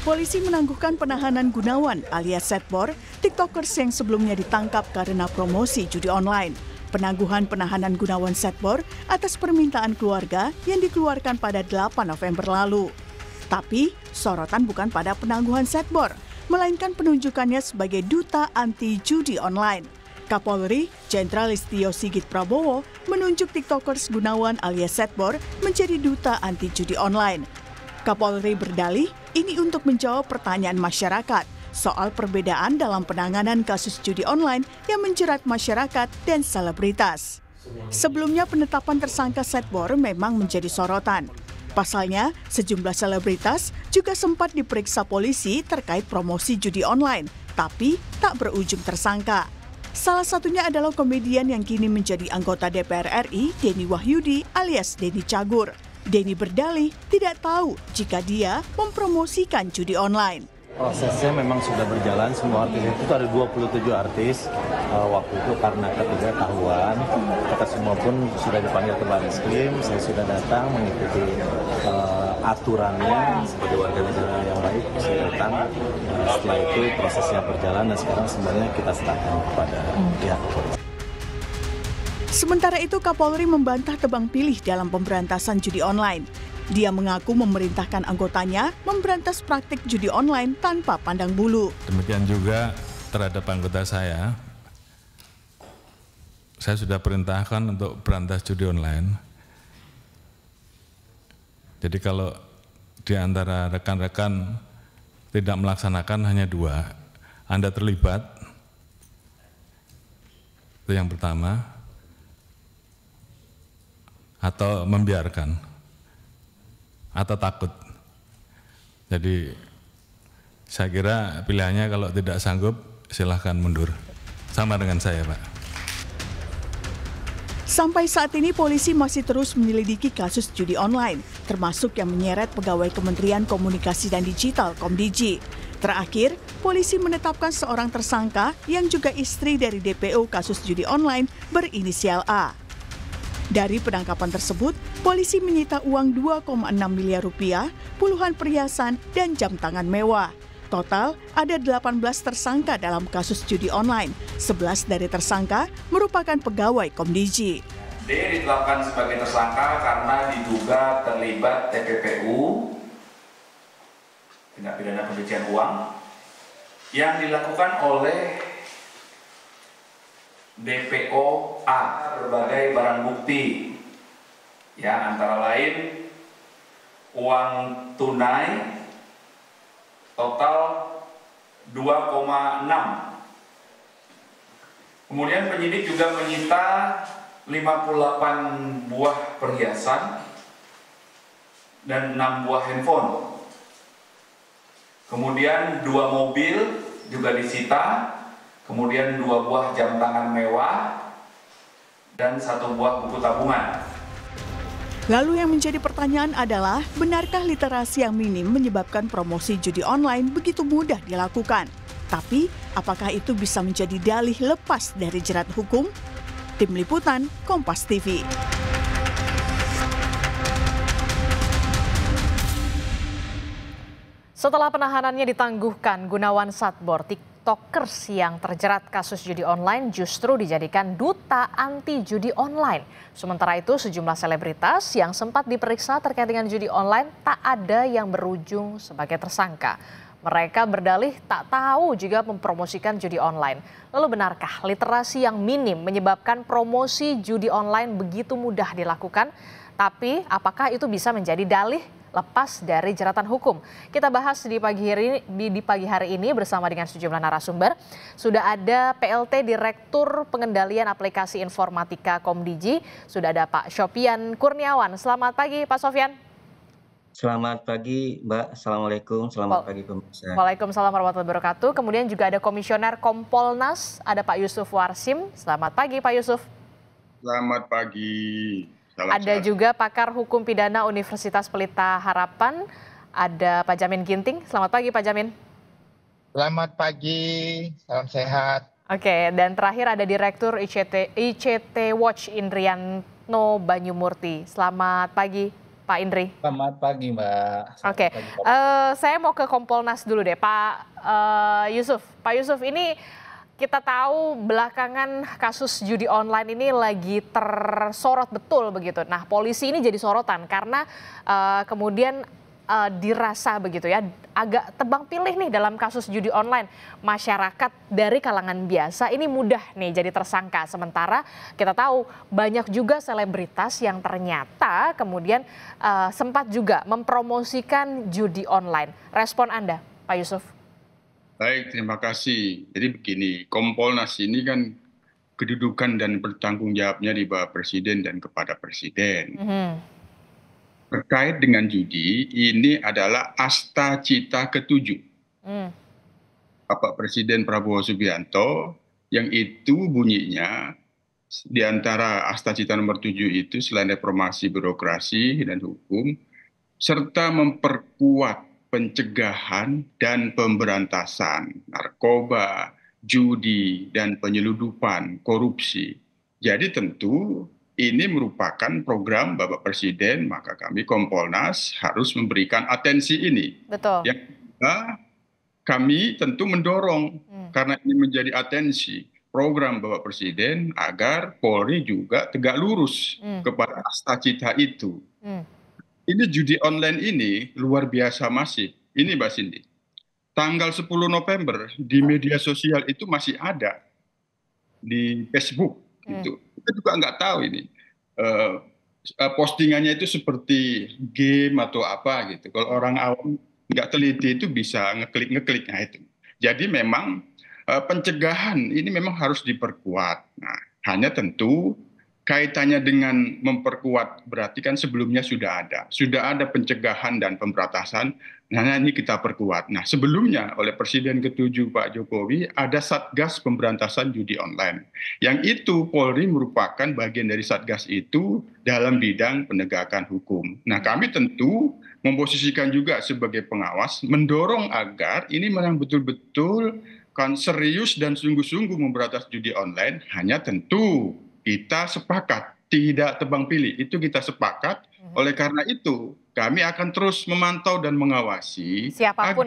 Polisi menangguhkan penahanan Gunawan alias Setbor, tiktokers yang sebelumnya ditangkap karena promosi judi online. Penangguhan penahanan Gunawan Setbor atas permintaan keluarga yang dikeluarkan pada 8 November lalu. Tapi, sorotan bukan pada penangguhan Setbor, melainkan penunjukannya sebagai duta anti judi online. Kapolri, Jenderal Listio Sigit Prabowo, menunjuk tiktokers Gunawan alias Setbor menjadi duta anti judi online. Kapolri berdalih ini untuk menjawab pertanyaan masyarakat soal perbedaan dalam penanganan kasus judi online yang menjerat masyarakat dan selebritas. Sebelumnya penetapan tersangka Setbor memang menjadi sorotan. Pasalnya, sejumlah selebritas juga sempat diperiksa polisi terkait promosi judi online, tapi tak berujung tersangka. Salah satunya adalah komedian yang kini menjadi anggota DPR RI, Denny Wahyudi alias Denny Cagur. Denny berdalih tidak tahu jika dia mempromosikan judi online. Prosesnya memang sudah berjalan, semua artis itu ada 27 artis. Waktu itu karena ketidaktahuan, kita semua pun sudah dipanggil ke Barreskrim, saya sudah datang mengikuti aturannya sebagai warga negara yang baik, saya datang. Setelah itu prosesnya berjalan dan sekarang sebenarnya kita serahkan kepada pihak kepolisian. Sementara itu, Kapolri membantah tebang pilih dalam pemberantasan judi online. Dia mengaku memerintahkan anggotanya memberantas praktik judi online tanpa pandang bulu. Demikian juga terhadap anggota saya sudah perintahkan untuk berantas judi online. Jadi kalau di antara rekan-rekan tidak melaksanakan hanya 2, Anda terlibat, itu yang pertama, atau membiarkan, atau takut. Jadi saya kira pilihannya kalau tidak sanggup silahkan mundur. Sama dengan saya, Pak. Sampai saat ini polisi masih terus menyelidiki kasus judi online, termasuk yang menyeret pegawai Kementerian Komunikasi dan Digital Komdiji. Terakhir, polisi menetapkan seorang tersangka yang juga istri dari DPO kasus judi online berinisial A. Dari penangkapan tersebut, polisi menyita uang 2,6 miliar rupiah, puluhan perhiasan, dan jam tangan mewah. Total ada 18 tersangka dalam kasus judi online. 11 dari tersangka merupakan pegawai Komdiji. D ditetapkan sebagai tersangka karena diduga terlibat TPPU, tindak pidana pencucian uang, yang dilakukan oleh DPO A, berbagai barang bukti, ya antara lain uang tunai total 2,6. Kemudian penyidik juga menyita 58 buah perhiasan dan 6 buah handphone. Kemudian 2 mobil juga disita. Kemudian 2 buah jam tangan mewah dan 1 buah buku tabungan. Lalu yang menjadi pertanyaan adalah, benarkah literasi yang minim menyebabkan promosi judi online begitu mudah dilakukan? Tapi, apakah itu bisa menjadi dalih lepas dari jerat hukum? Tim Liputan, Kompas TV. Setelah penahanannya ditangguhkan, Gunawan Setbor, tiktokers yang terjerat kasus judi online justru dijadikan duta anti judi online. Sementara itu sejumlah selebritas yang sempat diperiksa terkait dengan judi online tak ada yang berujung sebagai tersangka. Mereka berdalih tak tahu jika mempromosikan judi online. Lalu benarkah literasi yang minim menyebabkan promosi judi online begitu mudah dilakukan? Tapi apakah itu bisa menjadi dalih lepas dari jeratan hukum? Kita bahas di pagi hari ini bersama dengan sejumlah narasumber. Sudah ada PLT Direktur Pengendalian Aplikasi Informatika Komdiji, sudah ada Pak Sofyan Kurniawan. Selamat pagi Pak Sofyan. Selamat pagi Mbak, Assalamualaikum, selamat pagi pemirsa. Waalaikumsalam warahmatullahi wabarakatuh. Kemudian juga ada Komisioner Kompolnas, ada Pak Yusuf Warsim. Selamat pagi Pak Yusuf. Selamat pagi. Ada juga pakar hukum pidana Universitas Pelita Harapan, ada Pak Jamin Ginting. Selamat pagi Pak Jamin. Selamat pagi, salam sehat. Oke, dan terakhir ada Direktur ICT Watch Indrianto Banyumurti. Selamat pagi Pak Indri? Selamat pagi, Mbak. Oke, saya mau ke Kompolnas dulu deh, Pak Yusuf. Pak Yusuf, ini kita tahu belakangan kasus judi online ini lagi tersorot betul begitu. Nah, polisi ini jadi sorotan karena kemudian dirasa begitu ya, agak tebang pilih nih dalam kasus judi online. Masyarakat dari kalangan biasa ini mudah nih jadi tersangka. Sementara kita tahu banyak juga selebritas yang ternyata kemudian sempat juga mempromosikan judi online. Respon Anda, Pak Yusuf? Baik, terima kasih. Jadi begini, Kompolnas ini kan kedudukan dan bertanggung jawabnya di bawah Presiden dan kepada Presiden. Terkait dengan judi, ini adalah asta cita ke-7. Bapak Presiden Prabowo Subianto, yang itu bunyinya di antara asta cita nomor 7 itu selain reformasi birokrasi dan hukum, serta memperkuat pencegahan dan pemberantasan narkoba, judi, dan penyeludupan korupsi. Jadi tentu ini merupakan program Bapak Presiden, maka kami Kompolnas harus memberikan atensi ini. Betul. Yang kedua, kami tentu mendorong, karena ini menjadi atensi program Bapak Presiden agar Polri juga tegak lurus kepada asta cita itu. Ini judi online ini luar biasa masif. Ini Mbak Cindy, tanggal 10 November di media sosial itu masih ada di Facebook. Gitu. Kita juga nggak tahu ini postingannya itu seperti game atau apa gitu. Kalau orang awam nggak teliti itu bisa ngekliknya itu. Jadi memang pencegahan ini memang harus diperkuat. Nah, hanya tentu kaitannya dengan memperkuat berarti kan sebelumnya sudah ada pencegahan dan pemberantasan. Nah, ini kita perkuat. Nah, sebelumnya oleh Presiden ke-7 Pak Jokowi ada Satgas Pemberantasan Judi Online. Yang itu Polri merupakan bagian dari Satgas itu dalam bidang penegakan hukum. Nah, kami tentu memposisikan juga sebagai pengawas, mendorong agar ini memang betul-betul kan serius dan sungguh-sungguh memberantas judi online. Hanya tentu kita sepakat tidak tebang pilih, itu kita sepakat. Oleh karena itu kami akan terus memantau dan mengawasi siapapun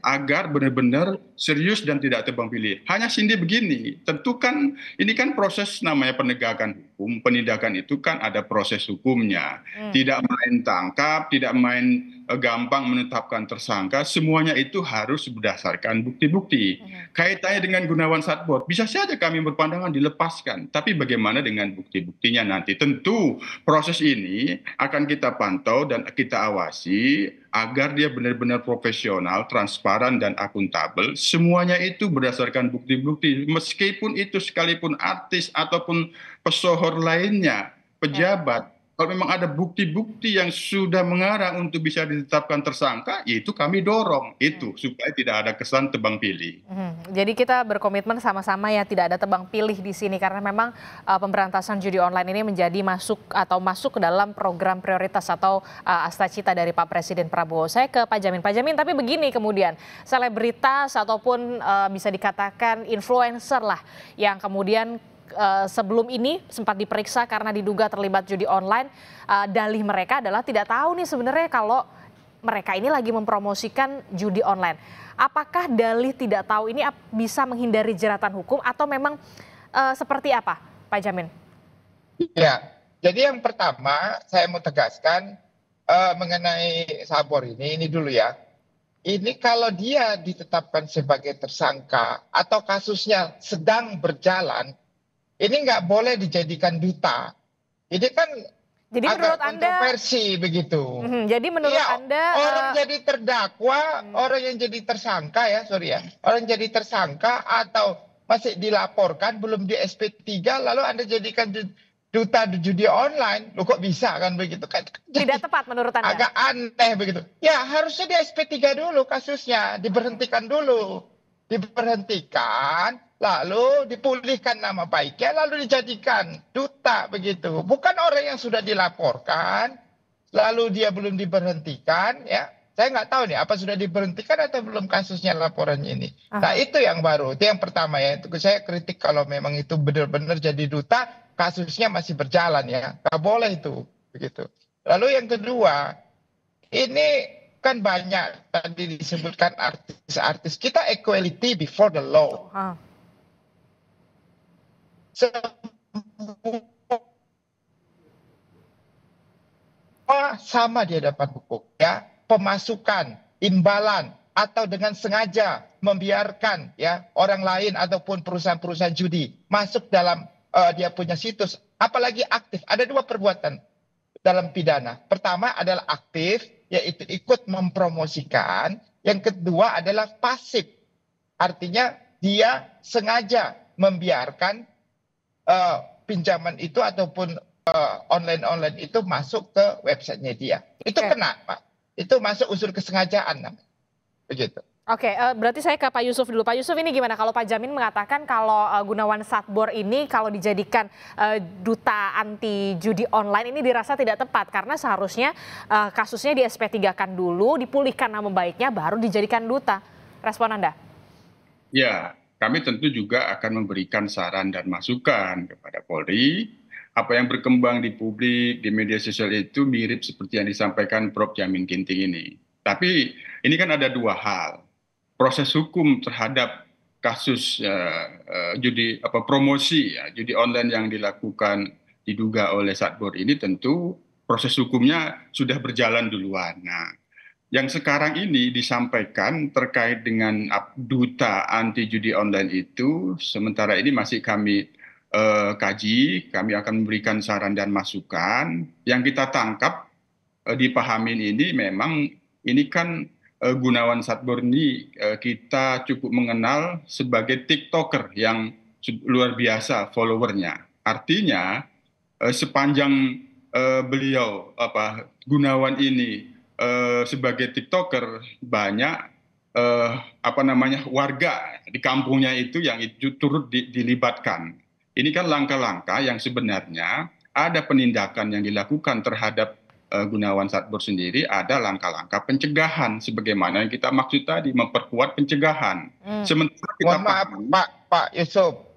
agar benar-benar serius dan tidak tebang pilih. Hanya Cindy begini, tentu kan ini kan proses namanya penegakan hukum, penindakan itu kan ada proses hukumnya. Tidak main tangkap, tidak main gampang menetapkan tersangka, semuanya itu harus berdasarkan bukti-bukti. Kaitannya dengan Gunawan Satbor, bisa saja kami berpandangan dilepaskan, tapi bagaimana dengan bukti-buktinya nanti? Tentu proses ini akan kita pantau dan kita awasi agar dia benar-benar profesional, transparan, dan akuntabel. Semuanya itu berdasarkan bukti-bukti, meskipun itu sekalipun artis ataupun pesohor lainnya, pejabat. Kalau memang ada bukti-bukti yang sudah mengarah untuk bisa ditetapkan tersangka, ya itu kami dorong itu supaya tidak ada kesan tebang pilih. Jadi kita berkomitmen sama-sama ya tidak ada tebang pilih di sini karena memang pemberantasan judi online ini menjadi masuk ke dalam program prioritas atau asta cita dari Pak Presiden Prabowo. Saya ke Pak Jamin. Pak Jamin, tapi begini kemudian selebritas ataupun bisa dikatakan influencer lah yang kemudian sebelum ini sempat diperiksa karena diduga terlibat judi online. Dalih mereka adalah tidak tahu nih sebenarnya kalau mereka ini lagi mempromosikan judi online. Apakah dalih tidak tahu ini bisa menghindari jeratan hukum atau memang seperti apa, Pak Jamin? Ya, jadi yang pertama saya mau tegaskan mengenai Sabor ini dulu ya. Ini kalau dia ditetapkan sebagai tersangka atau kasusnya sedang berjalan, ini nggak boleh dijadikan duta. Ini kan jadi agak menurut kontroversi begitu. Jadi menurut Anda orang jadi terdakwa, orang yang jadi tersangka orang jadi tersangka atau masih dilaporkan belum di SP3 lalu Anda jadikan duta judi online, lo kok bisa kan begitu kan? Tidak tepat menurut Anda? Agak aneh begitu. Ya harusnya di SP3 dulu kasusnya, diberhentikan dulu, lalu dipulihkan nama baiknya, lalu dijadikan duta begitu. Bukan orang yang sudah dilaporkan, lalu dia belum diberhentikan, ya. Saya nggak tahu nih, apa sudah diberhentikan atau belum kasusnya laporannya ini. Nah itu yang baru, itu yang pertama ya. Itu saya kritik kalau memang itu benar-benar jadi duta, kasusnya masih berjalan ya. Nggak boleh itu, begitu. Lalu yang kedua, ini kan banyak tadi disebutkan artis-artis. Kita equality before the law. Semua sama di hadapan hukum, ya. Pemasukan, imbalan, atau dengan sengaja membiarkan ya orang lain ataupun perusahaan-perusahaan judi masuk dalam dia punya situs, apalagi aktif. Ada dua perbuatan dalam pidana. Pertama adalah aktif, yaitu ikut mempromosikan. Yang kedua adalah pasif, artinya dia sengaja membiarkan pinjaman itu ataupun online itu masuk ke websitenya dia. Itu kena, Pak. Itu masuk unsur kesengajaan, begitu. Oke, berarti saya ke Pak Yusuf dulu. Pak Yusuf, ini gimana kalau Pak Jamin mengatakan kalau Gunawan Satbour ini kalau dijadikan duta anti judi online ini dirasa tidak tepat karena seharusnya kasusnya di SP3-kan dulu, dipulihkan nama baiknya, baru dijadikan duta. Respon Anda? Ya, kami tentu juga akan memberikan saran dan masukan kepada Polri. Apa yang berkembang di publik, di media sosial itu mirip seperti yang disampaikan Prof. Jamin Ginting ini. Tapi ini kan ada dua hal. Proses hukum terhadap kasus promosi judi online yang dilakukan diduga oleh Satbour ini tentu proses hukumnya sudah berjalan duluan. Nah, yang sekarang ini disampaikan terkait dengan duta anti judi online itu, sementara ini masih kami kaji, kami akan memberikan saran dan masukan. Yang kita tangkap, dipahamin ini memang ini kan Gunawan Satbour ini kita cukup mengenal sebagai TikToker yang luar biasa followernya. Artinya sepanjang beliau Gunawan ini sebagai TikToker banyak warga di kampungnya itu yang turut dilibatkan. Ini kan langkah-langkah yang sebenarnya ada penindakan yang dilakukan terhadap Gunawan Satbour sendiri, ada langkah-langkah pencegahan sebagaimana yang kita maksud tadi, memperkuat pencegahan. Sementara kita Pak Yusuf,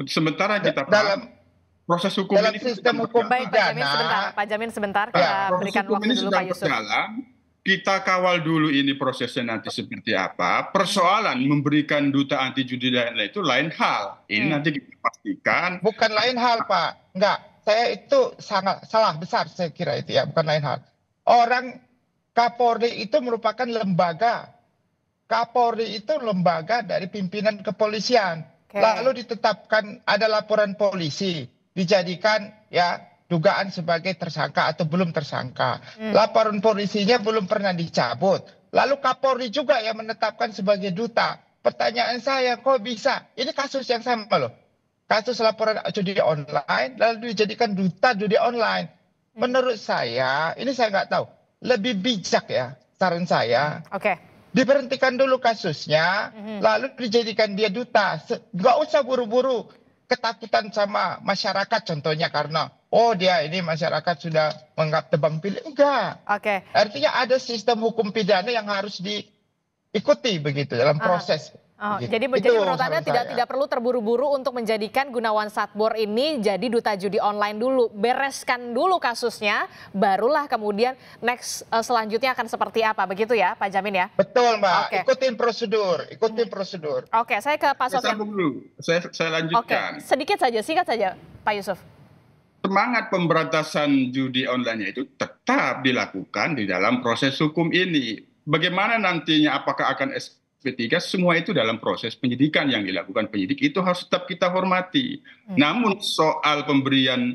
sementara kita proses hukum dalam ini sistem hukum pidana. Pak Jamin sebentar, kita berikan waktu dulu Pak Yusuf. Kita kawal dulu ini prosesnya nanti seperti apa. Persoalan memberikan duta anti judi dan lain itu lain hal. Ini nanti kita pastikan. Bukan lain hal, Pak. Enggak. Saya itu sangat salah besar saya kira itu ya, bukan lain hal. Orang Kapolri itu merupakan lembaga. Kapolri itu lembaga dari pimpinan kepolisian. Lalu ditetapkan ada laporan polisi, dijadikan ya dugaan sebagai tersangka atau belum tersangka. Laporan polisinya belum pernah dicabut. Lalu Kapolri juga yang menetapkan sebagai duta. Pertanyaan saya, kok bisa? Ini kasus yang sama loh. Kasus laporan judi online, lalu dijadikan duta judi online. Menurut saya, ini saya nggak tahu, lebih bijak ya saran saya. Diberhentikan dulu kasusnya, lalu dijadikan dia duta. Nggak usah buru-buru ketakutan sama masyarakat contohnya karena dia ini masyarakat sudah menganggap tebang pilih. Enggak. Artinya ada sistem hukum pidana yang harus diikuti begitu dalam proses. Jadi menurut Anda tidak perlu terburu-buru untuk menjadikan Gunawan Satbour ini jadi duta judi online dulu. Bereskan dulu kasusnya, barulah kemudian next selanjutnya akan seperti apa. Begitu ya Pak Jamin ya? Betul Mbak, ikutin prosedur. Oke, saya ke Pak Sofyan. Saya lanjutkan. Sedikit saja, singkat saja Pak Yusuf. Semangat pemberantasan judi online itu tetap dilakukan di dalam proses hukum ini. Bagaimana nantinya, apakah akan SP3, semua itu dalam proses penyidikan yang dilakukan penyidik itu harus tetap kita hormati. Namun soal pemberian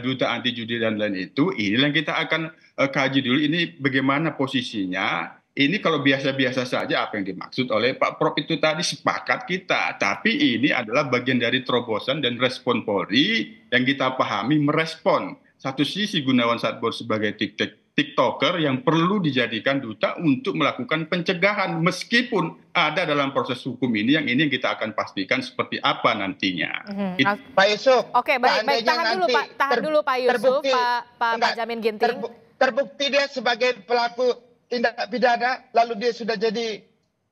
duta anti judi dan lain itu, inilah yang kita akan kaji dulu ini bagaimana posisinya. Ini kalau biasa-biasa saja apa yang dimaksud oleh Pak Prof itu tadi sepakat kita. Tapi ini adalah bagian dari terobosan dan respon Polri yang kita pahami merespon. Satu sisi Gunawan Satbour sebagai TikToker yang perlu dijadikan duta untuk melakukan pencegahan meskipun ada dalam proses hukum ini yang kita akan pastikan seperti apa nantinya. Pak Yusuf. Oke, baik tahan dulu Pak Yusuf, Pak Jamin Ginting. Terbukti dia sebagai pelaku tindak pidana lalu dia sudah jadi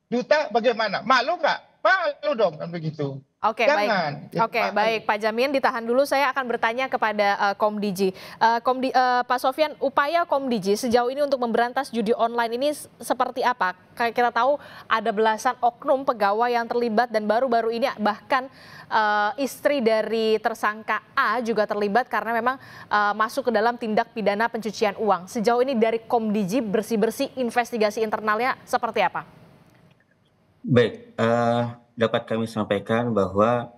duta, bagaimana? Malu nggak? malu dong kan begitu. Oke, Jangan. baik. Oke, baik. Pak Jamin, ditahan dulu. Saya akan bertanya kepada Komdiji. Pak Sofyan, upaya Komdiji sejauh ini untuk memberantas judi online ini seperti apa? Kayak kita tahu ada belasan oknum pegawai yang terlibat dan baru-baru ini bahkan istri dari tersangka A juga terlibat karena memang masuk ke dalam tindak pidana pencucian uang. Sejauh ini dari Komdiji bersih-bersih investigasi internalnya seperti apa? Baik, dapat kami sampaikan bahwa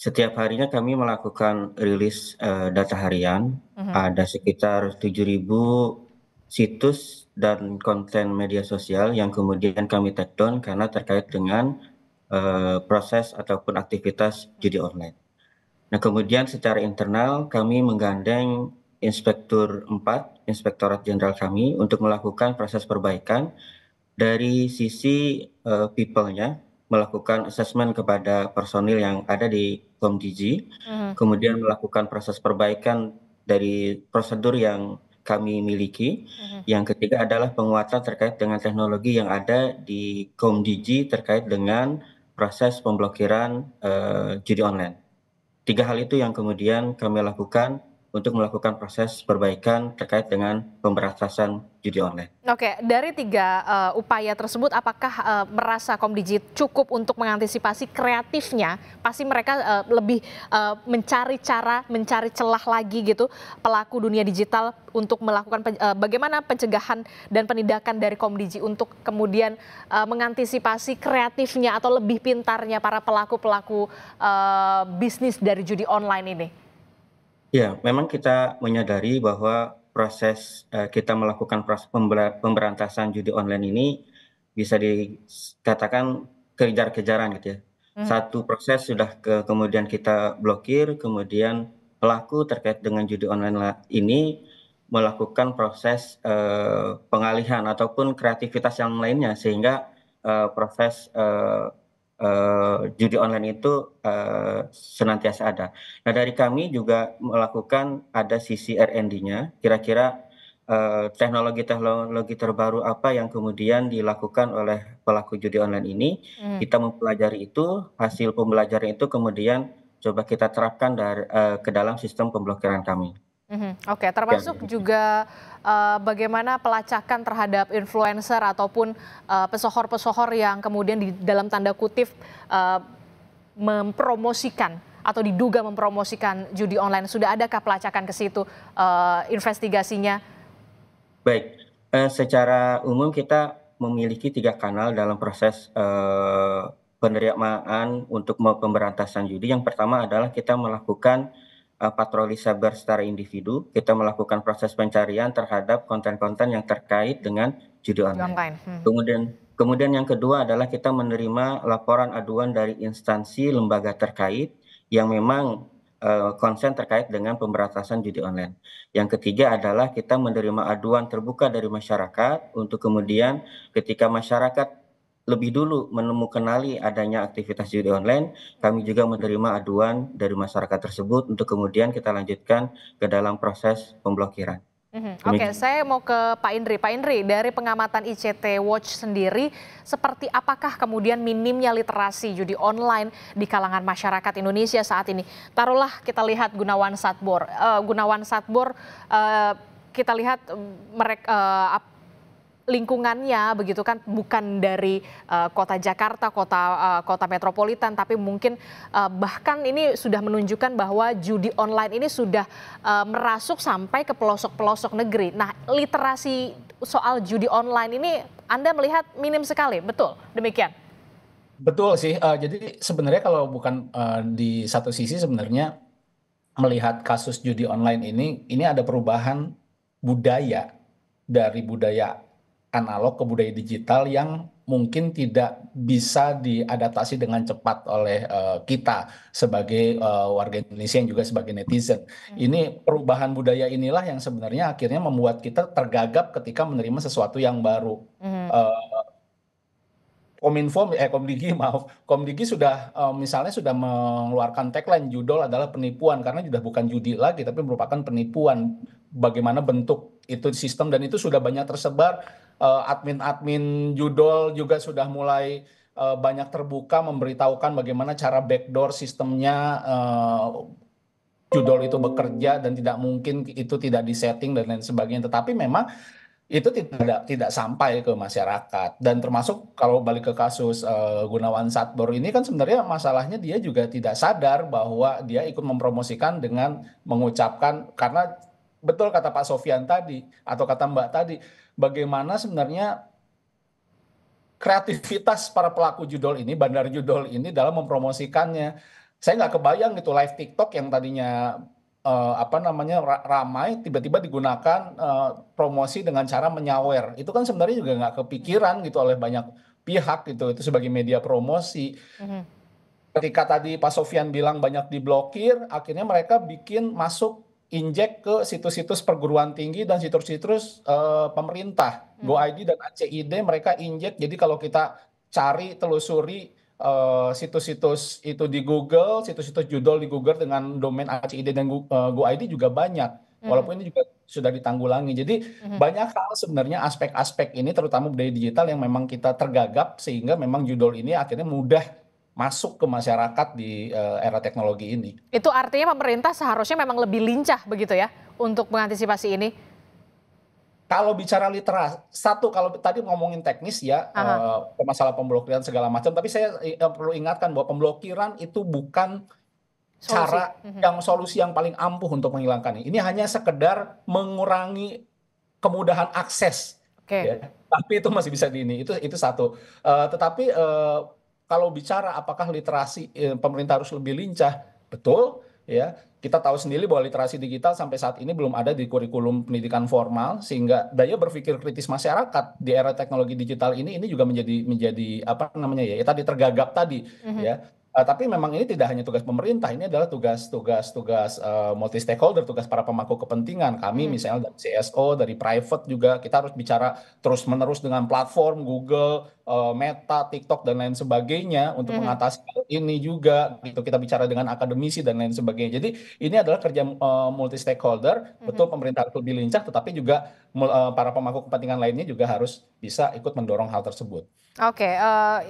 setiap harinya kami melakukan rilis data harian. Ada sekitar 7.000 situs dan konten media sosial yang kemudian kami take down karena terkait dengan proses ataupun aktivitas judi online. Nah, kemudian secara internal kami menggandeng Inspektur 4, Inspektorat Jenderal kami untuk melakukan proses perbaikan dari sisi people-nya, melakukan assessment kepada personil yang ada di Komdiji, kemudian melakukan proses perbaikan dari prosedur yang kami miliki. Yang ketiga adalah penguatan terkait dengan teknologi yang ada di Komdiji terkait dengan proses pemblokiran judi online. 3 hal itu yang kemudian kami lakukan untuk melakukan proses perbaikan terkait dengan pemberantasan judi online. Oke, dari 3 upaya tersebut, apakah merasa Komdiji cukup untuk mengantisipasi kreatifnya? Pasti mereka lebih mencari cara, mencari celah lagi gitu, pelaku dunia digital untuk melakukan bagaimana pencegahan dan penindakan dari Komdiji untuk kemudian mengantisipasi kreatifnya atau lebih pintarnya para pelaku-pelaku bisnis dari judi online ini? Ya, memang kita menyadari bahwa proses kita melakukan proses pemberantasan judi online ini bisa dikatakan kejar-kejaran gitu ya. Satu proses sudah kemudian kita blokir, kemudian pelaku terkait dengan judi online ini melakukan proses pengalihan ataupun kreativitas yang lainnya sehingga proses judi online itu senantiasa ada. Nah, dari kami juga melakukan ada sisi R&D-nya, kira-kira teknologi terbaru apa yang kemudian dilakukan oleh pelaku judi online ini. Kita mempelajari itu, hasil pembelajaran itu kemudian coba kita terapkan ke dalam sistem pemblokiran kami. Oke, termasuk juga bagaimana pelacakan terhadap influencer ataupun pesohor-pesohor yang kemudian di dalam tanda kutip mempromosikan atau diduga mempromosikan judi online. Sudah adakah pelacakan ke situ investigasinya? Baik, secara umum kita memiliki 3 kanal dalam proses penerimaan untuk pemberantasan judi. Yang pertama adalah kita melakukan patroli cyber secara individu, kita melakukan proses pencarian terhadap konten-konten yang terkait dengan judi online. Kemudian yang kedua adalah kita menerima laporan aduan dari instansi lembaga terkait yang memang konsen terkait dengan pemberantasan judi online. Yang ketiga adalah kita menerima aduan terbuka dari masyarakat untuk kemudian ketika masyarakat lebih dulu menemukan adanya aktivitas judi online, kami juga menerima aduan dari masyarakat tersebut untuk kemudian kita lanjutkan ke dalam proses pemblokiran. Oke, saya mau ke Pak Indri. Pak Indri, dari pengamatan ICT Watch sendiri, seperti apakah kemudian minimnya literasi judi online di kalangan masyarakat Indonesia saat ini? Taruhlah kita lihat Gunawan Satbour. Kita lihat mereka lingkungannya begitu kan bukan dari kota Jakarta, kota metropolitan, tapi mungkin bahkan ini sudah menunjukkan bahwa judi online ini sudah merasuk sampai ke pelosok-pelosok negeri. Nah, literasi soal judi online ini Anda melihat minim sekali, betul demikian? Betul sih, jadi sebenarnya kalau bukan di satu sisi sebenarnya melihat kasus judi online ini ada perubahan budaya dari budaya analog ke budaya digital yang mungkin tidak bisa diadaptasi dengan cepat oleh kita sebagai warga Indonesia yang juga sebagai netizen. Ini perubahan budaya inilah yang sebenarnya akhirnya membuat kita tergagap ketika menerima sesuatu yang baru. Komdigi sudah misalnya sudah mengeluarkan tagline judol adalah penipuan karena sudah bukan judi lagi tapi merupakan penipuan. Bagaimana bentuk itu sistem dan itu sudah banyak tersebar. Admin-admin judol juga sudah mulai banyak terbuka memberitahukan bagaimana cara backdoor sistemnya judul itu bekerja dan tidak mungkin itu tidak disetting dan lain sebagainya. Tetapi memang itu tidak sampai ke masyarakat, dan termasuk kalau balik ke kasus Gunawan Satbor ini kan sebenarnya masalahnya dia juga tidak sadar bahwa dia ikut mempromosikan dengan mengucapkan, karena betul kata Pak Sofyan tadi atau kata Mbak tadi, bagaimana sebenarnya kreativitas para pelaku judul ini, bandar judul ini dalam mempromosikannya. Saya nggak kebayang gitu live TikTok yang tadinya ramai tiba-tiba digunakan promosi dengan cara menyawer. Itu kan sebenarnya juga nggak kepikiran gitu oleh banyak pihak gitu. Itu sebagai media promosi. Ketika tadi Pak Sofyan bilang banyak diblokir, akhirnya mereka bikin masuk injek ke situs-situs perguruan tinggi dan situs-situs pemerintah. GoID dan ACID mereka injek. Jadi kalau kita cari, telusuri situs-situs itu di Google, situs-situs judul di Google dengan domain ACID dan GoID juga banyak. Walaupun ini juga sudah ditanggulangi. Jadi banyak hal sebenarnya aspek-aspek ini terutama budaya digital yang memang kita tergagap sehingga memang judul ini akhirnya mudah masuk ke masyarakat di era teknologi ini. Itu artinya pemerintah seharusnya memang lebih lincah begitu ya untuk mengantisipasi ini? Kalau bicara literasi, kalau tadi ngomongin teknis ya, masalah pemblokiran segala macam, tapi saya perlu ingatkan bahwa pemblokiran itu bukan solusi yang paling ampuh untuk menghilangkan ini. Ini hanya sekedar mengurangi kemudahan akses. Ya. Tapi itu masih bisa itu satu. Tetapi kalau bicara apakah literasi pemerintah harus lebih lincah, betul ya. Kita tahu sendiri bahwa literasi digital sampai saat ini belum ada di kurikulum pendidikan formal, sehingga daya berpikir kritis masyarakat di era teknologi digital ini juga menjadi tadi tergagap tadi ya. Tapi memang ini tidak hanya tugas pemerintah, ini adalah tugas multi stakeholder, tugas para pemangku kepentingan. Kami misalnya dari CSO, dari private juga kita harus bicara terus-menerus dengan platform Google, Meta, TikTok dan lain sebagainya untuk mengatasi hal ini juga. Gitu kita bicara dengan akademisi dan lain sebagainya. Jadi ini adalah kerja multi stakeholder. Betul pemerintah harus lebih lincah, tetapi juga para pemangku kepentingan lainnya juga harus bisa ikut mendorong hal tersebut. Oke,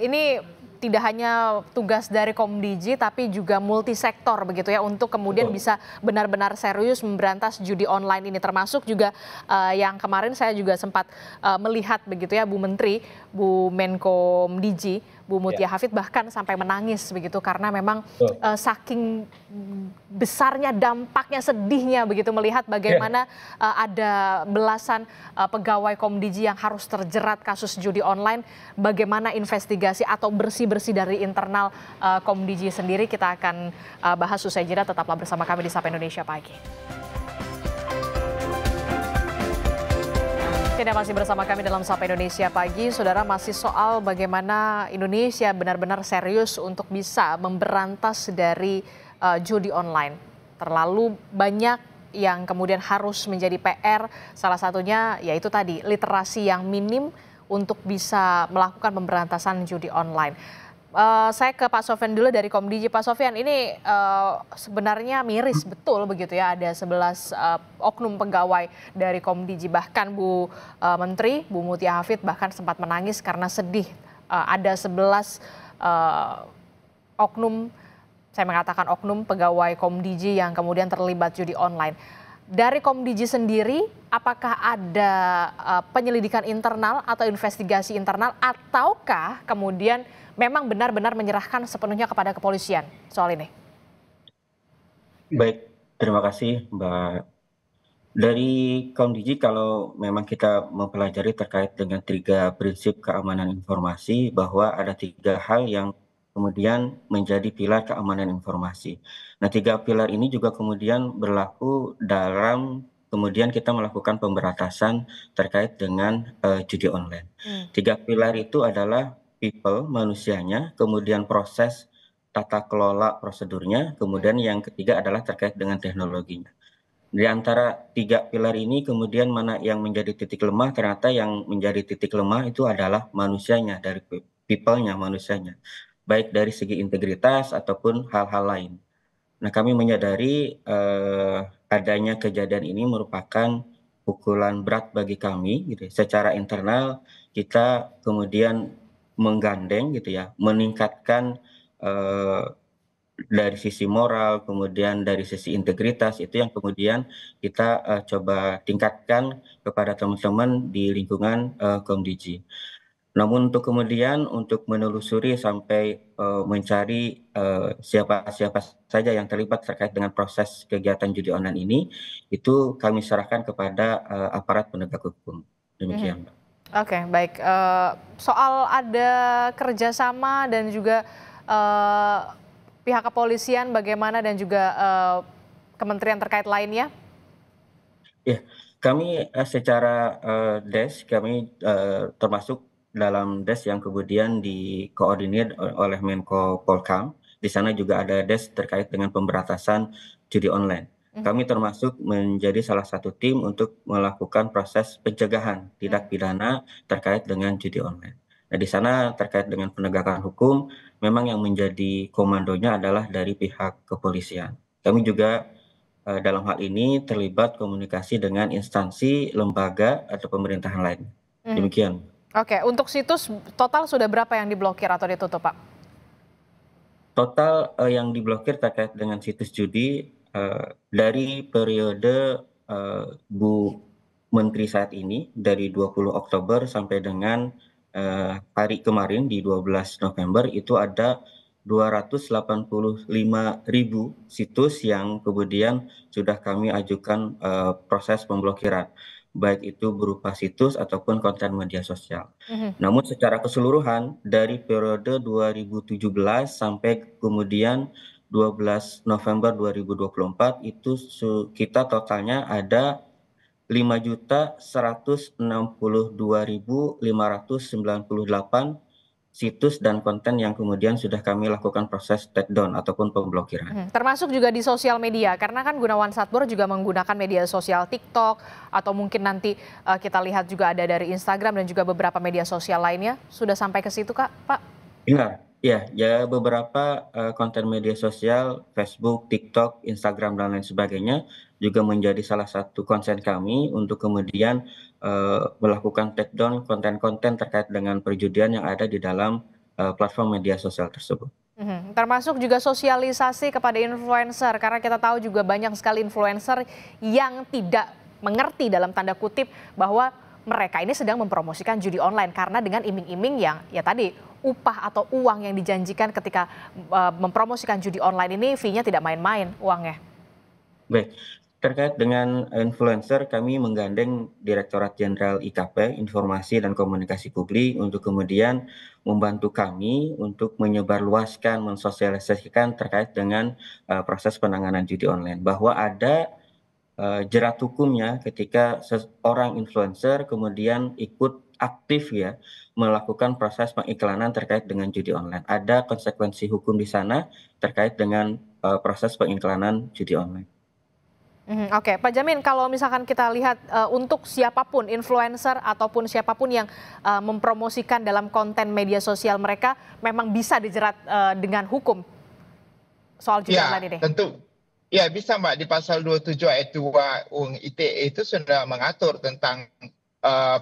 ini tidak hanya tugas dari Komdiji tapi juga multisektor begitu ya untuk kemudian bisa benar-benar serius memberantas judi online ini, termasuk juga yang kemarin saya juga sempat melihat begitu ya Bu Menteri, Bu Menko Komdiji, Bu Mutia Hafid bahkan sampai menangis begitu karena memang saking besarnya dampaknya, sedihnya begitu melihat bagaimana ada belasan pegawai Komdiji yang harus terjerat kasus judi online, bagaimana investigasi atau bersih-bersih dari internal Komdiji sendiri. Kita akan bahas usai jeda, tetaplah bersama kami di Sapa Indonesia Pagi. Tidak masih bersama kami dalam Sapa Indonesia Pagi. Saudara, masih soal bagaimana Indonesia benar-benar serius untuk bisa memberantas dari judi online. Terlalu banyak yang kemudian harus menjadi PR, salah satunya yaitu tadi literasi yang minim untuk bisa melakukan pemberantasan judi online. Saya ke Pak Sofyan dulu dari Komdiji. Pak Sofyan, ini sebenarnya miris betul begitu ya, ada 11 oknum pegawai dari Komdiji, bahkan Bu Menteri, Bu Mutia Hafid bahkan sempat menangis karena sedih. Ada 11 oknum, saya mengatakan oknum pegawai Komdiji yang kemudian terlibat judi online. Dari Komdiji sendiri, apakah ada penyelidikan internal atau investigasi internal, ataukah kemudian memang benar-benar menyerahkan sepenuhnya kepada kepolisian soal ini? Baik, terima kasih Mbak. Dari Komdiji, kalau memang kita mempelajari terkait dengan 3 prinsip keamanan informasi, bahwa ada 3 hal yang kemudian menjadi pilar keamanan informasi. Nah, 3 pilar ini juga kemudian berlaku dalam kemudian kita melakukan pemberantasan terkait dengan judi online. 3 pilar itu adalah people, manusianya, kemudian proses tata kelola prosedurnya, kemudian yang ketiga adalah terkait dengan teknologinya. Di antara 3 pilar ini kemudian mana yang menjadi titik lemah, ternyata yang menjadi titik lemah itu adalah manusianya, dari people-nya, manusianya. Baik dari segi integritas ataupun hal-hal lain. Nah, kami menyadari adanya kejadian ini merupakan pukulan berat bagi kami. Gitu. Secara internal kita kemudian menggandeng gitu ya, meningkatkan dari sisi moral, kemudian dari sisi integritas, itu yang kemudian kita coba tingkatkan kepada teman-teman di lingkungan Komdiji. Namun untuk menelusuri sampai mencari siapa-siapa saja yang terlibat terkait dengan proses kegiatan judi online ini, itu kami serahkan kepada aparat penegak hukum. Demikian, Mbak. Oke, baik. Soal ada kerjasama dan juga pihak kepolisian bagaimana dan juga kementerian terkait lainnya? Ya, kami secara kami termasuk dalam yang kemudian dikoordinir oleh Menko Polkam. Di sana juga ada terkait dengan pemberantasan judi online. Kami termasuk menjadi salah satu tim untuk melakukan proses pencegahan tindak pidana terkait dengan judi online. Nah, di sana terkait dengan penegakan hukum, memang yang menjadi komandonya adalah dari pihak kepolisian. Kami juga dalam hal ini terlibat komunikasi dengan instansi, lembaga, atau pemerintahan lain. Demikian. Oke, untuk situs total sudah berapa yang diblokir atau ditutup, Pak? Total yang diblokir terkait dengan situs judi dari periode Bu Menteri saat ini, dari 20 Oktober sampai dengan hari kemarin di 12 November, itu ada 285.000 situs yang kemudian sudah kami ajukan proses pemblokiran, baik itu berupa situs ataupun konten media sosial. Namun secara keseluruhan dari periode 2017 sampai kemudian 12 November 2024 itu kita totalnya ada 5.162.598 situs dan konten yang kemudian sudah kami lakukan proses take down ataupun pemblokiran. Termasuk juga di sosial media, karena kan Gunawan Satbour juga menggunakan media sosial TikTok, atau mungkin nanti kita lihat juga ada dari Instagram dan juga beberapa media sosial lainnya. Sudah sampai ke situ, Kak, Pak? Benar, ya beberapa konten media sosial, Facebook, TikTok, Instagram, dan lain sebagainya juga menjadi salah satu concern kami untuk kemudian melakukan take down konten-konten terkait dengan perjudian yang ada di dalam platform media sosial tersebut. Termasuk juga sosialisasi kepada influencer, karena kita tahu juga banyak sekali influencer yang tidak mengerti dalam tanda kutip bahwa mereka ini sedang mempromosikan judi online, karena dengan iming-iming yang ya tadi upah atau uang yang dijanjikan ketika mempromosikan judi online ini fee-nya tidak main-main uangnya. Baik. Terkait dengan influencer, kami menggandeng Direktorat Jenderal IKP, Informasi dan Komunikasi Publik, untuk kemudian membantu kami untuk menyebarluaskan, mensosialisasikan terkait dengan proses penanganan judi online. Bahwa ada jerat hukumnya ketika seorang influencer kemudian ikut aktif ya melakukan proses pengiklanan terkait dengan judi online. Ada konsekuensi hukum di sana terkait dengan proses pengiklanan judi online. Oke, Pak Jamin, kalau misalkan kita lihat untuk siapapun influencer ataupun siapapun yang mempromosikan dalam konten media sosial mereka memang bisa dijerat dengan hukum soal judi online ini? Tentu. Ya, bisa, Mbak. Di pasal 27 ayat 2 UU ITE itu sudah mengatur tentang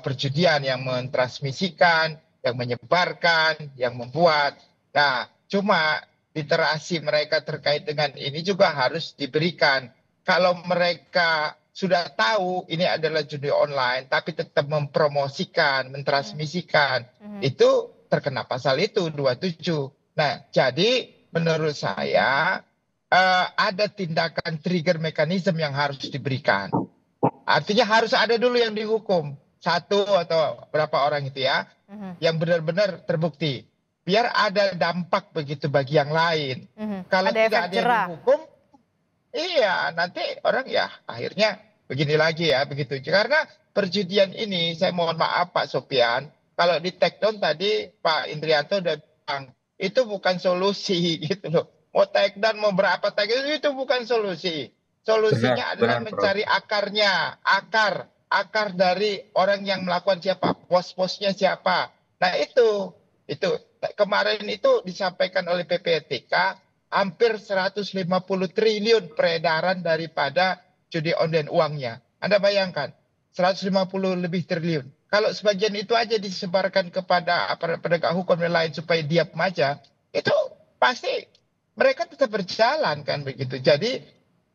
perjudian yang mentransmisikan, yang menyebarkan, yang membuat. Nah, cuma literasi mereka terkait dengan ini juga harus diberikan. Kalau mereka sudah tahu ini adalah judi online, tapi tetap mempromosikan, mentransmisikan, itu terkena pasal itu 27. Nah, jadi menurut saya ada tindakan trigger mekanisme yang harus diberikan. Artinya harus ada dulu yang dihukum, satu atau berapa orang itu ya, yang benar-benar terbukti. Biar ada dampak begitu bagi yang lain. Kalau ada tidak ada yang dihukum, iya, nanti orang ya akhirnya begini lagi ya, begitu. Karena perjudian ini, saya mohon maaf Pak Sofian, kalau di take down tadi Pak Indrianto udah bilang, itu bukan solusi gitu loh. Mau take down, mau berapa take down, itu bukan solusi. Solusinya adalah mencari akarnya, akar dari orang yang melakukan siapa, pos-posnya siapa. Nah itu kemarin itu disampaikan oleh PPTK, hampir 150 triliun peredaran daripada judi online uangnya. Anda bayangkan, 150 lebih triliun. Kalau sebagian itu aja disebarkan kepada aparat penegak hukum dan lain supaya diam aja, itu pasti mereka tetap berjalan kan begitu. Jadi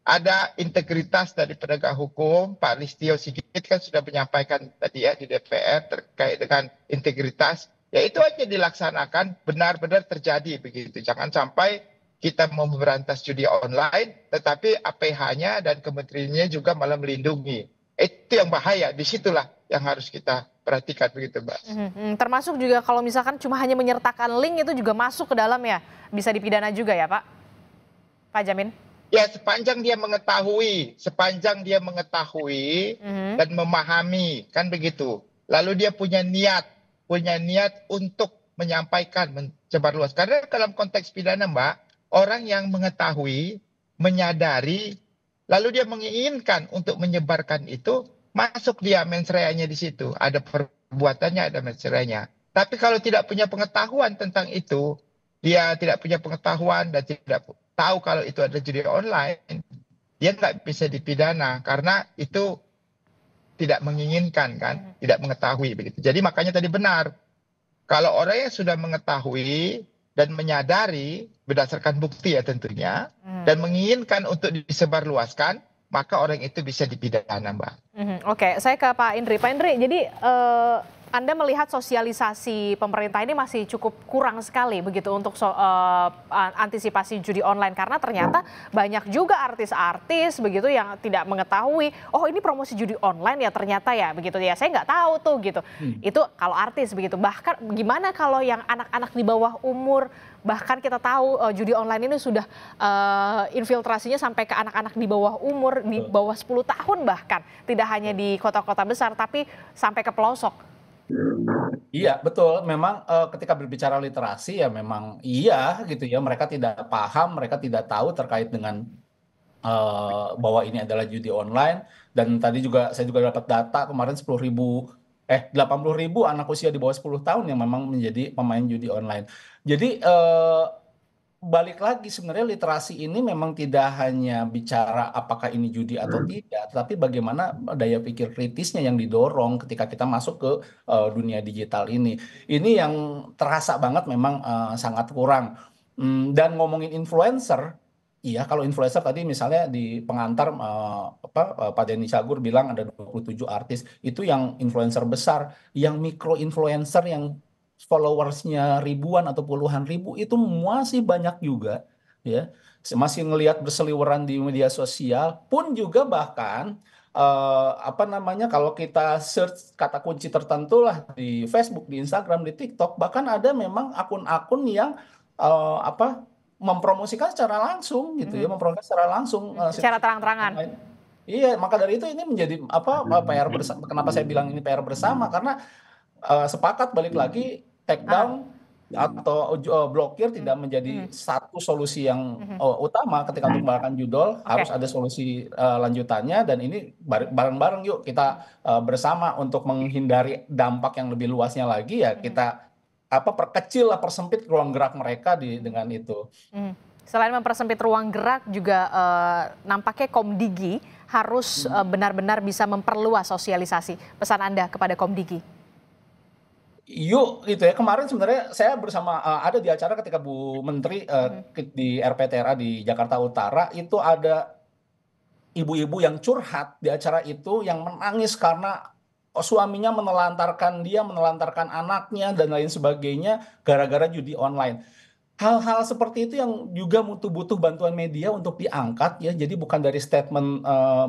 ada integritas dari penegak hukum. Pak Listio Sigit kan sudah menyampaikan tadi ya di DPR terkait dengan integritas. Ya itu aja dilaksanakan benar-benar terjadi begitu. Jangan sampai kita mau memberantas judi online, tetapi APH-nya dan kementeriannya juga malah melindungi. Itu yang bahaya, disitulah yang harus kita perhatikan begitu, Mbak. Termasuk juga kalau misalkan cuma hanya menyertakan link itu juga masuk ke dalam ya, bisa dipidana juga ya Pak? Pak Jamin? Ya sepanjang dia mengetahui dan memahami, kan begitu. Lalu dia punya niat untuk menyampaikan, menyebarluas. Karena dalam konteks pidana, Mbak, orang yang mengetahui, menyadari, lalu dia menginginkan untuk menyebarkan itu, masuk dia mens reanya di situ. Ada perbuatannya, ada mens reanya. Tapi kalau tidak punya pengetahuan tentang itu, dia tidak punya pengetahuan dan tidak tahu kalau itu ada judi online, dia nggak bisa dipidana karena itu tidak menginginkan kan, tidak mengetahui begitu. Jadi makanya tadi benar, kalau orang yang sudah mengetahui dan menyadari berdasarkan bukti ya tentunya, dan menginginkan untuk disebarluaskan, maka orang itu bisa dipidana, Mbak. Oke, saya ke Pak Indri. Pak Indri, jadi Anda melihat sosialisasi pemerintah ini masih cukup kurang sekali begitu untuk antisipasi judi online, karena ternyata banyak juga artis-artis begitu yang tidak mengetahui, oh ini promosi judi online ya ternyata ya begitu ya, saya nggak tahu tuh gitu. Itu kalau artis begitu. Bahkan gimana kalau yang anak-anak di bawah umur, bahkan kita tahu judi online ini sudah infiltrasinya sampai ke anak-anak di bawah umur, di bawah 10 tahun bahkan. Tidak hanya di kota-kota besar, tapi sampai ke pelosok. Iya, betul. Memang ketika berbicara literasi ya memang iya gitu ya. Mereka tidak paham, mereka tidak tahu terkait dengan bahwa ini adalah judi online. Dan tadi juga saya juga dapat data kemarin 80.000 anak usia di bawah 10 tahun yang memang menjadi pemain judi online. Jadi balik lagi sebenarnya literasi ini memang tidak hanya bicara apakah ini judi atau tidak, tetapi bagaimana daya pikir kritisnya yang didorong ketika kita masuk ke dunia digital ini. Ini yang terasa banget memang sangat kurang. Dan ngomongin influencer, iya kalau influencer tadi misalnya di pengantar Pak Denny Cagur bilang ada 27 artis, itu yang influencer besar, yang mikro influencer yang followersnya ribuan atau puluhan ribu itu masih banyak juga ya, masih ngelihat berseliweran di media sosial pun juga bahkan kalau kita search kata kunci tertentu lah di Facebook, di Instagram, di TikTok, bahkan ada memang akun-akun yang mempromosikan secara langsung gitu ya, mempromosikan secara langsung secara terang-terangan. Iya, maka dari itu ini menjadi PR bersama. Kenapa saya bilang ini PR bersama? Karena sepakat balik lagi take down atau blokir tidak menjadi satu solusi yang utama ketika untuk membatalkan judol. Harus ada solusi lanjutannya, dan ini bareng-bareng yuk kita bersama untuk menghindari dampak yang lebih luasnya lagi ya, kita perkecil lah, persempit ruang gerak mereka dengan itu. Selain mempersempit ruang gerak juga nampaknya Komdigi harus benar-benar bisa memperluas sosialisasi. Pesan Anda kepada Komdigi? Yuk gitu ya, kemarin sebenarnya saya bersama ada di acara ketika Bu Menteri di RPTRA di Jakarta Utara, itu ada ibu-ibu yang curhat di acara itu, yang menangis karena suaminya menelantarkan dia, menelantarkan anaknya dan lain sebagainya gara-gara judi online. Hal-hal seperti itu yang juga butuh bantuan media untuk diangkat ya. Jadi bukan dari statement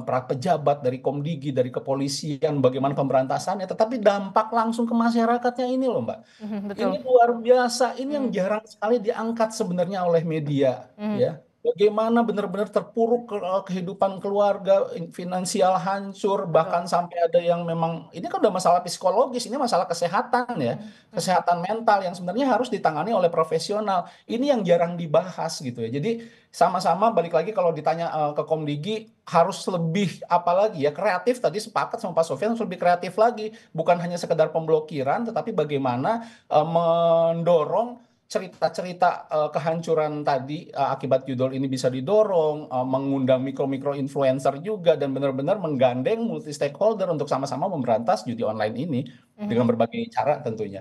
para pejabat, dari Komdigi, dari kepolisian, bagaimana pemberantasannya, tetapi dampak langsung ke masyarakatnya ini loh, Mbak. Betul. Ini luar biasa. Ini yang jarang sekali diangkat sebenarnya oleh media ya. Bagaimana benar-benar terpuruk kehidupan keluarga, finansial hancur, bahkan sampai ada yang memang, ini kan udah masalah psikologis, ini masalah kesehatan ya, kesehatan mental yang sebenarnya harus ditangani oleh profesional. Ini yang jarang dibahas gitu ya. Jadi sama-sama balik lagi kalau ditanya ke Komdigi harus lebih apalagi ya, kreatif. Tadi sepakat sama Pak Sofyan, harus lebih kreatif lagi, bukan hanya sekedar pemblokiran, tetapi bagaimana mendorong cerita-cerita kehancuran tadi akibat judul ini bisa didorong, mengundang mikro-mikro influencer juga, dan benar-benar menggandeng multi stakeholder untuk sama-sama memberantas judi online ini dengan berbagai cara tentunya.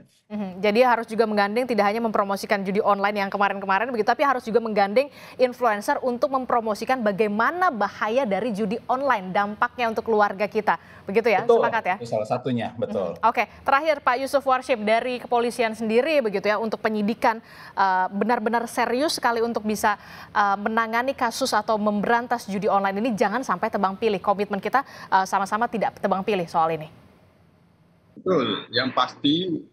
Jadi harus juga menggandeng, tidak hanya mempromosikan judi online yang kemarin-kemarin begitu, tapi harus juga menggandeng influencer untuk mempromosikan bagaimana bahaya dari judi online, dampaknya untuk keluarga kita. Begitu ya, Betul, sepakat ya? itu salah satunya, betul. Oke, terakhir Pak Yusuf Warshim dari kepolisian sendiri begitu ya, untuk penyidikan benar-benar serius sekali untuk bisa menangani kasus atau memberantas judi online ini, jangan sampai tebang pilih. Komitmen kita sama-sama tidak tebang pilih soal ini. Betul, yang pasti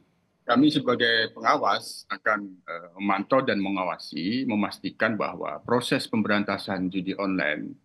kami sebagai pengawas akan memantau dan mengawasi, memastikan bahwa proses pemberantasan judi online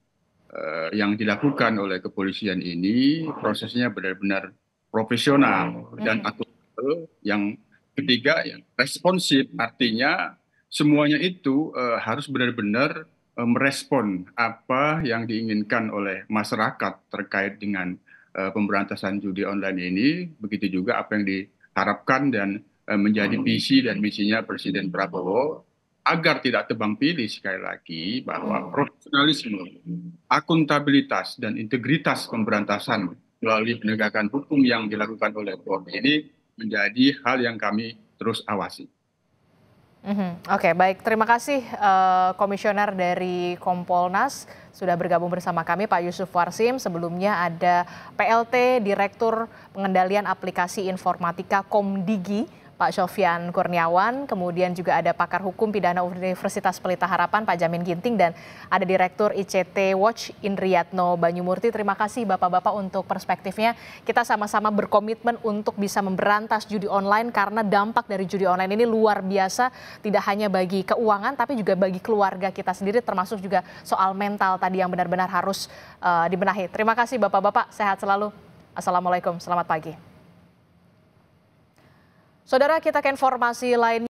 yang dilakukan oleh kepolisian ini prosesnya benar-benar profesional dan akuntabel. Yang ketiga, yang responsif, artinya semuanya itu harus benar-benar merespon apa yang diinginkan oleh masyarakat terkait dengan pemberantasan judi online ini, begitu juga apa yang diharapkan dan menjadi visi dan misinya Presiden Prabowo, agar tidak tebang pilih sekali lagi bahwa profesionalisme, akuntabilitas, dan integritas pemberantasan melalui penegakan hukum yang dilakukan oleh Polri ini menjadi hal yang kami terus awasi. Oke, baik. Terima kasih Komisioner dari Kompolnas sudah bergabung bersama kami, Pak Yusuf Warshim. Sebelumnya ada PLT Direktur Pengendalian Aplikasi Informatika Komdigi, Pak Sofyan Kurniawan, kemudian juga ada pakar hukum pidana Universitas Pelita Harapan, Pak Jamin Ginting, dan ada Direktur ICT Watch, Indriyatno Banyumurti. Terima kasih Bapak-Bapak untuk perspektifnya. Kita sama-sama berkomitmen untuk bisa memberantas judi online karena dampak dari judi online ini luar biasa, tidak hanya bagi keuangan tapi juga bagi keluarga kita sendiri, termasuk juga soal mental tadi yang benar-benar harus dibenahi. Terima kasih Bapak-Bapak, sehat selalu. Assalamualaikum, selamat pagi. Saudara, kita ke informasi lain.